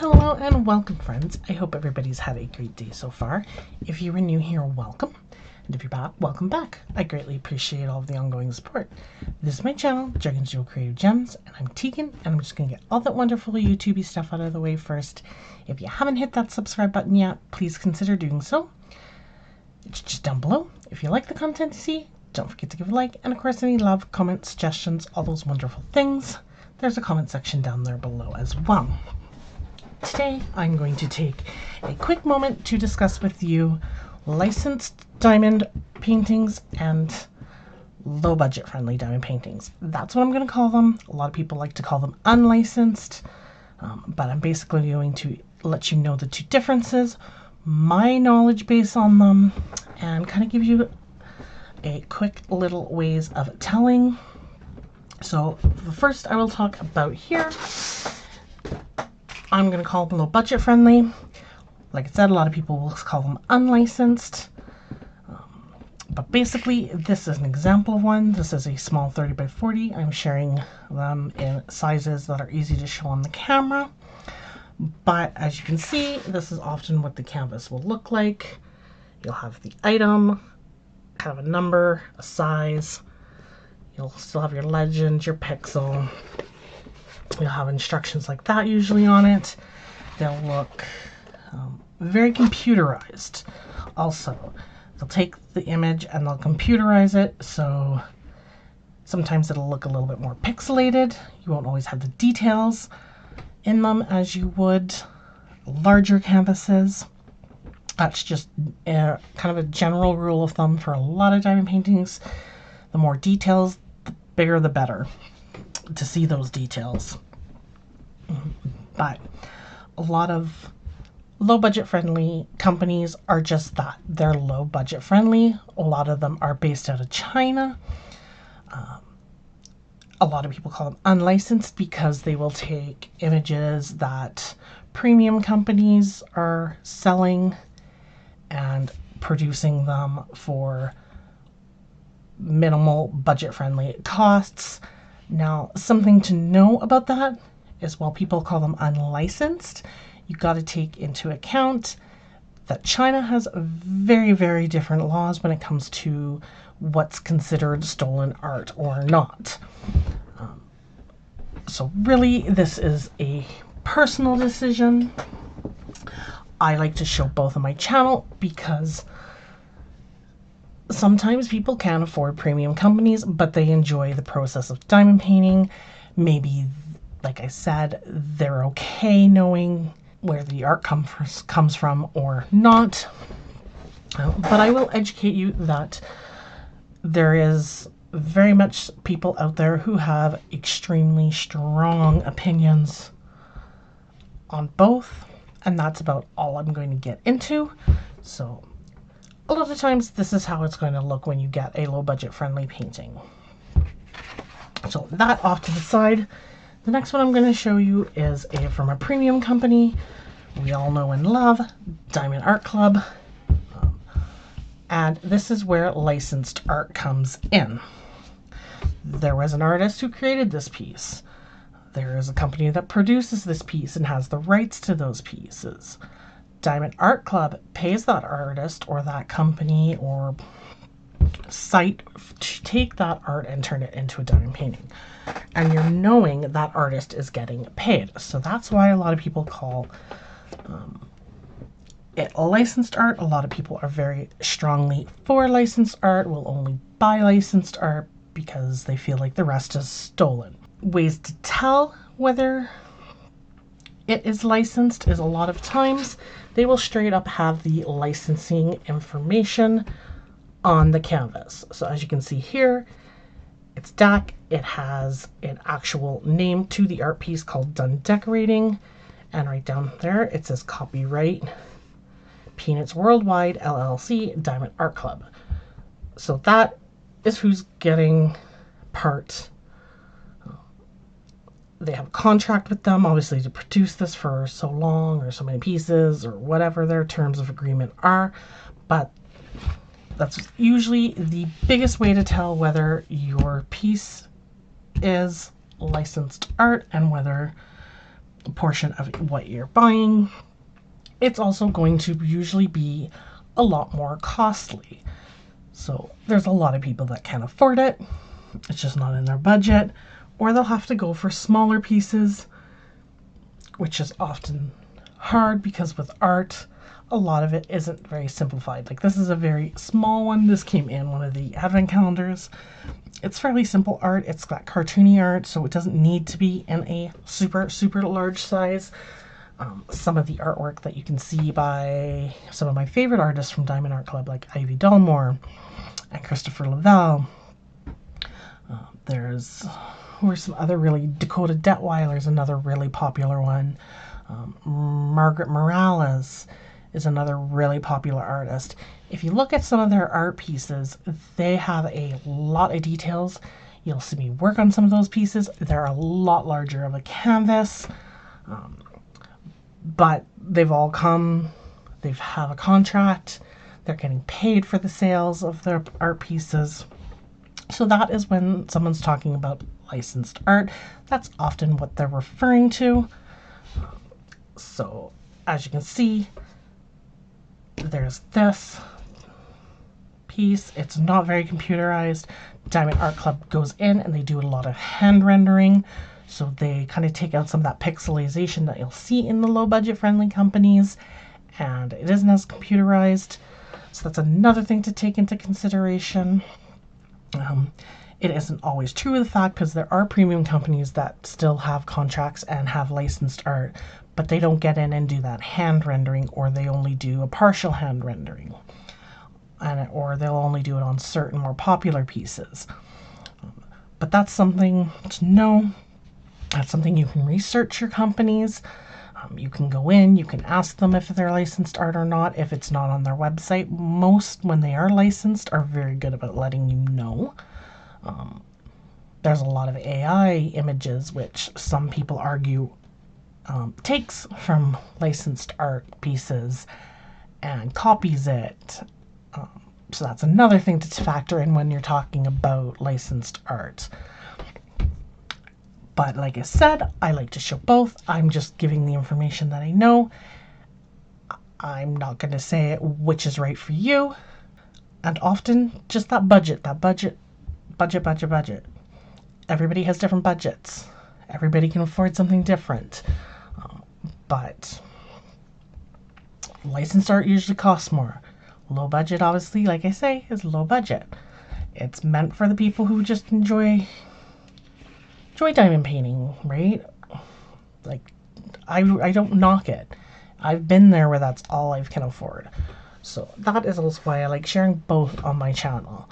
Hello and welcome, friends. I hope everybody's had a great day so far. If you are new here, welcome. And if you're back, welcome back. I greatly appreciate all of the ongoing support. This is my channel, Dragonsjewel Creative Gems, and I'm Tegan, and I'm just going to get all that wonderful YouTubey stuff out of the way first. If you haven't hit that subscribe button yet, please consider doing so. It's just down below. If you like the content you see, don't forget to give a like, and of course any love, comments, suggestions, all those wonderful things. There's a comment section down there below as well. Today, I'm going to take a quick moment to discuss with you licensed diamond paintings and low budget friendly diamond paintings. That's what I'm going to call them. A lot of people like to call them unlicensed, but I'm basically going to let you know the two differences, my knowledge base on them, and kind of give you a quick little ways of telling. So the first I will talk about here, I'm going to call them low budget friendly. Like I said, a lot of people will call them unlicensed. But basically, this is an example of one. This is a small 30 by 40. I'm sharing them in sizes that are easy to show on the camera. But as you can see, this is often what the canvas will look like. You'll have the item, kind of a number, a size. You'll still have your legend, your pixel. You'll have instructions like that usually on it. They'll look very computerized. Also, they'll take the image and they'll computerize it, so sometimes it'll look a little bit more pixelated. You won't always have the details in them as you would larger canvases. That's just kind of a general rule of thumb for a lot of diamond paintings. The more details, the bigger the better to see those details. But a lot of low budget friendly companies are just that. They're low budget friendly. A lot of them are based out of China. A lot of people call them unlicensed because they will take images that premium companies are selling and producing them for minimal budget friendly costs. Now, something to know about that is while people call them unlicensed, you've got to take into account that China has very, very different laws when it comes to what's considered stolen art or not. So really, this is a personal decision. I like to show both on my channel because sometimes people can't afford premium companies, but they enjoy the process of diamond painting. Maybe, like I said, they're okay knowing where the art comes from or not. But I will educate you that there is very much people out there who have extremely strong opinions on both, and that's about all I'm going to get into. So a lot of times this is how it's going to look when you get a low budget friendly painting. So that off to the side. The next one I'm going to show you is from a premium company we all know and love, Diamond Art Club. And this is where licensed art comes in. There was an artist who created this piece. There is a company that produces this piece and has the rights to those pieces. Diamond Art Club pays that artist or that company or site to take that art and turn it into a diamond painting. And you're knowing that artist is getting paid. So that's why a lot of people call it licensed art. A lot of people are very strongly for licensed art, will only buy licensed art because they feel like the rest is stolen. Ways to tell whether it is licensed is a lot of times they will straight up have the licensing information on the canvas. So as you can see here, it's DAC. It has an actual name to the art piece called Done Decorating. And right down there, it says copyright Peanuts Worldwide LLC Diamond Art Club. So that is who's getting part. They have a contract with them, obviously, to produce this for so long or so many pieces or whatever their terms of agreement are. But that's usually the biggest way to tell whether your piece is licensed art and whether portion of what you're buying, it's also going to usually be a lot more costly. So there's a lot of people that can't afford it. It's just not in their budget, or they'll have to go for smaller pieces, which is often hard because with art, a lot of it isn't very simplified. Like this is a very small one. This came in one of the advent calendars. It's fairly simple art. It's got cartoony art, so it doesn't need to be in a super, super large size. Some of the artwork that you can see by some of my favorite artists from Diamond Art Club, like Ivy Delmore and Christopher Lavelle. Who are some other really, Dakota Detweiler is another really popular one. Margaret Morales is another really popular artist. If you look at some of their art pieces, they have a lot of details. You'll see me work on some of those pieces. They're a lot larger of a canvas, but they've all they have a contract. They're getting paid for the sales of their art pieces. So that is when someone's talking about licensed art. That's often what they're referring to. So as you can see, there's this piece. It's not very computerized. Diamond Art Club goes in and they do a lot of hand rendering. So they kind of take out some of that pixelization that you'll see in the low budget friendly companies, and it isn't as computerized. So that's another thing to take into consideration. It isn't always true of the fact, because there are premium companies that still have contracts and have licensed art, but they don't get in and do that hand rendering, or they only do a partial hand rendering, or they'll only do it on certain more popular pieces. But that's something to know. That's something you can research your companies. You can go in, you can ask them if they're licensed art or not, if it's not on their website. Most, when they are licensed, are very good about letting you know. There's a lot of AI images, which some people argue takes from licensed art pieces and copies it. So that's another thing to factor in when you're talking about licensed art. But like I said, I like to show both. I'm just giving the information that I know. I'm not going to say which is right for you. And often, just that budget. Everybody has different budgets. Everybody can afford something different. But licensed art usually costs more. Low budget, obviously, like I say, is low budget. It's meant for the people who just enjoy diamond painting, right? Like, I don't knock it. I've been there where that's all I can afford. So that is also why I like sharing both on my channel.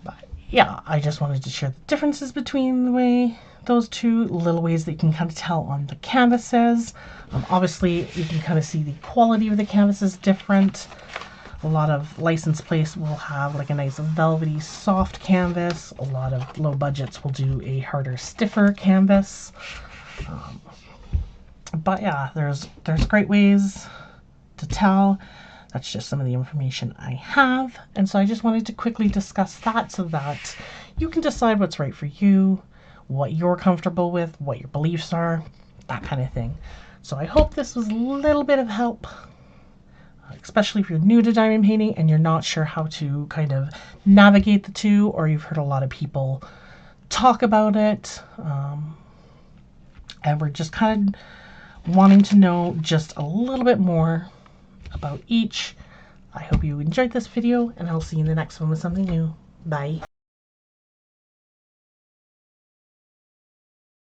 But yeah, I just wanted to share the differences between those two little ways that you can kind of tell on the canvases. Obviously, you can kind of see the quality of the canvas is different. A lot of licensed place will have like a nice velvety, soft canvas. A lot of low budgets will do a harder, stiffer canvas. But yeah, there's great ways to tell. That's just some of the information I have. And so I just wanted to quickly discuss that so that you can decide what's right for you, what you're comfortable with, what your beliefs are, that kind of thing. So I hope this was a little bit of help, especially if you're new to diamond painting and you're not sure how to kind of navigate the two, or you've heard a lot of people talk about it. And we're just kind of wanting to know just a little bit more about each. I hope you enjoyed this video, and I'll see you in the next one with something new. Bye.